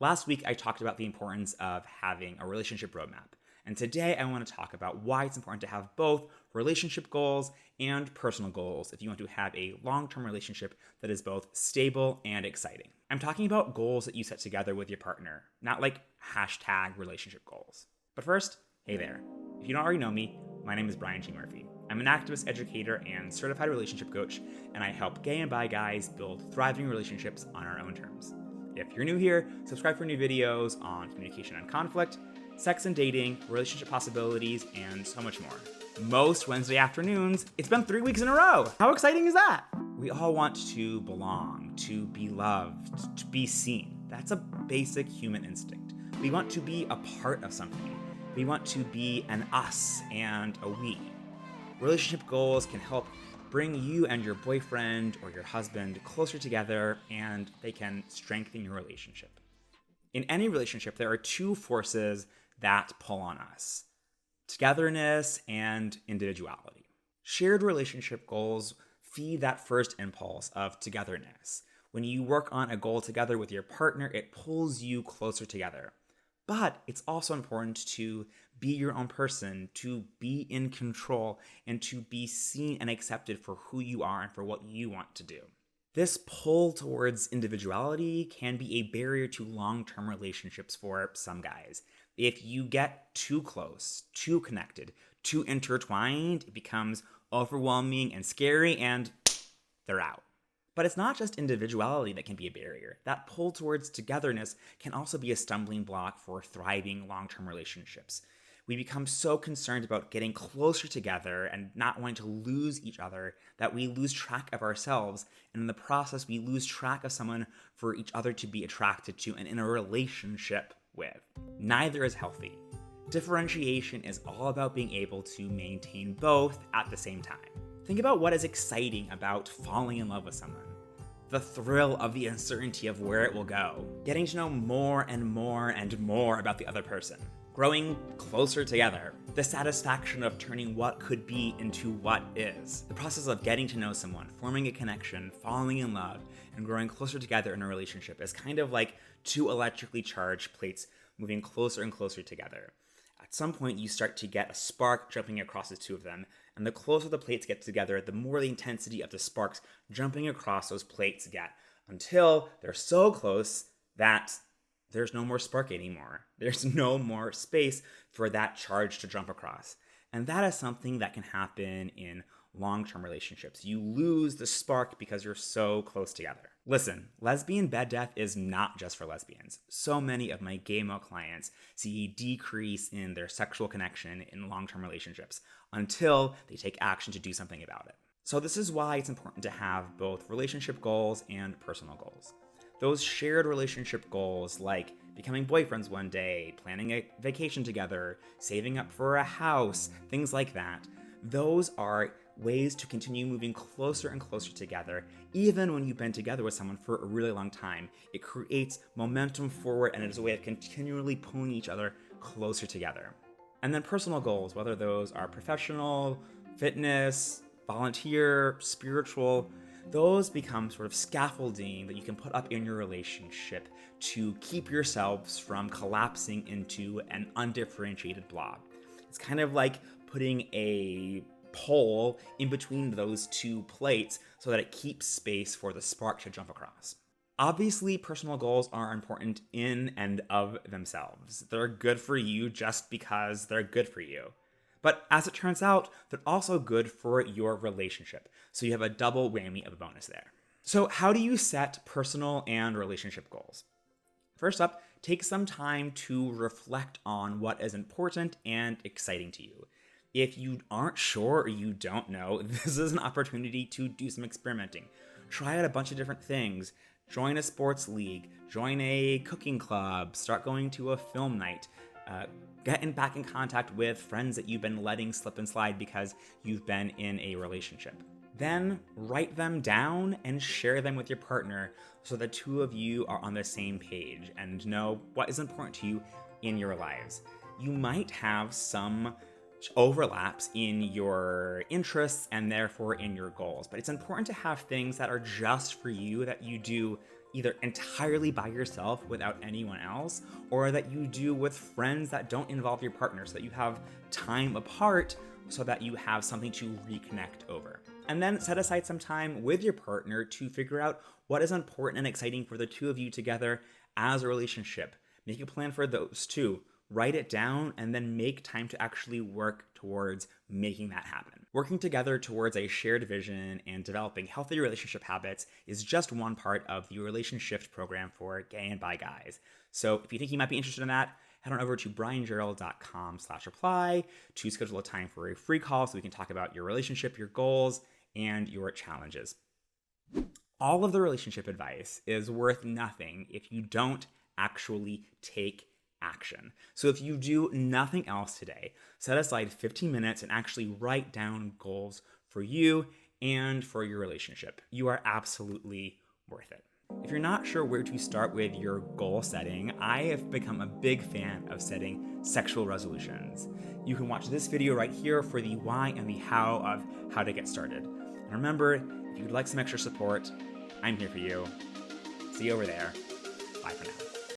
Last week, I talked about the importance of having a relationship roadmap. And today, I want to talk about why it's important to have both relationship goals and personal goals if you want to have a long-term relationship that is both stable and exciting. I'm talking about goals that you set together with your partner, not like hashtag relationship goals. But first, hey there. If you don't already know me, my name is Brian G. Murphy. I'm an activist, educator, and certified relationship coach, and I help gay and bi guys build thriving relationships on our own terms. If you're new here, subscribe for new videos on communication and conflict, sex and dating, relationship possibilities, and so much more. Most Wednesday afternoons, it's been 3 weeks in a row. How exciting is that? We all want to belong, to be loved, to be seen. That's a basic human instinct. We want to be a part of something. We want to be an us and a we. Relationship goals can help bring you and your boyfriend or your husband closer together, and they can strengthen your relationship. In any relationship, there are two forces that pull on us: togetherness and individuality. Shared relationship goals feed that first impulse of togetherness. When you work on a goal together with your partner, it pulls you closer together. But it's also important to be your own person, to be in control, and to be seen and accepted for who you are and for what you want to do. This pull towards individuality can be a barrier to long-term relationships for some guys. If you get too close, too connected, too intertwined, it becomes overwhelming and scary, and they're out. But it's not just individuality that can be a barrier. That pull towards togetherness can also be a stumbling block for thriving long-term relationships. We become so concerned about getting closer together and not wanting to lose each other that we lose track of ourselves, and in the process, we lose track of someone for each other to be attracted to and in a relationship with. Neither is healthy. Differentiation is all about being able to maintain both at the same time. Think about what is exciting about falling in love with someone. The thrill of the uncertainty of where it will go. Getting to know more and more and more about the other person. Growing closer together. The satisfaction of turning what could be into what is. The process of getting to know someone, forming a connection, falling in love, and growing closer together in a relationship is kind of like two electrically charged plates moving closer and closer together. At some point, you start to get a spark jumping across the two of them, and the closer the plates get together, the more the intensity of the sparks jumping across those plates get, until they're so close that there's no more spark anymore. There's no more space for that charge to jump across. And that is something that can happen in long-term relationships. You lose the spark because you're so close together. Listen, lesbian bed death is not just for lesbians. So many of my gay male clients see a decrease in their sexual connection in long-term relationships until they take action to do something about it. So this is why it's important to have both relationship goals and personal goals. Those shared relationship goals, like becoming boyfriends one day, planning a vacation together, saving up for a house, things like that, those are ways to continue moving closer and closer together, even when you've been together with someone for a really long time. It creates momentum forward, and it is a way of continually pulling each other closer together. And then personal goals, whether those are professional, fitness, volunteer, spiritual, those become sort of scaffolding that you can put up in your relationship to keep yourselves from collapsing into an undifferentiated blob. It's kind of like putting a pole in between those two plates so that it keeps space for the spark to jump across. Obviously, personal goals are important in and of themselves. They're good for you just because they're good for you. But as it turns out, they're also good for your relationship. So you have a double whammy of a bonus there. So how do you set personal and relationship goals? First up, take some time to reflect on what is important and exciting to you. If you aren't sure or you don't know, this is an opportunity to do some experimenting. Try out a bunch of different things. Join a sports league, join a cooking club, start going to a film night, get back in contact with friends that you've been letting slip and slide because you've been in a relationship. Then write them down and share them with your partner so the two of you are on the same page and know what is important to you in your lives. You might have some overlaps in your interests and therefore in your goals, but it's important to have things that are just for you that you do either entirely by yourself without anyone else, or that you do with friends that don't involve your partner, so that you have time apart so that you have something to reconnect over. And then set aside some time with your partner to figure out what is important and exciting for the two of you together as a relationship. Make a plan for those two. Write it down and then make time to actually work towards making that happen. Working together towards a shared vision and developing healthy relationship habits is just one part of the Relationship program for gay and bi guys. So if you think you might be interested in that, head on over to briangerald.com/apply to schedule a time for a free call so we can talk about your relationship, your goals, and your challenges. All of the relationship advice is worth nothing if you don't actually take action. So if you do nothing else today, set aside 15 minutes and actually write down goals for you and for your relationship. You are absolutely worth it. If you're not sure where to start with your goal setting, I have become a big fan of setting sexual resolutions. You can watch this video right here for the why and the how of how to get started. And remember, if you'd like some extra support, I'm here for you. See you over there. Bye for now.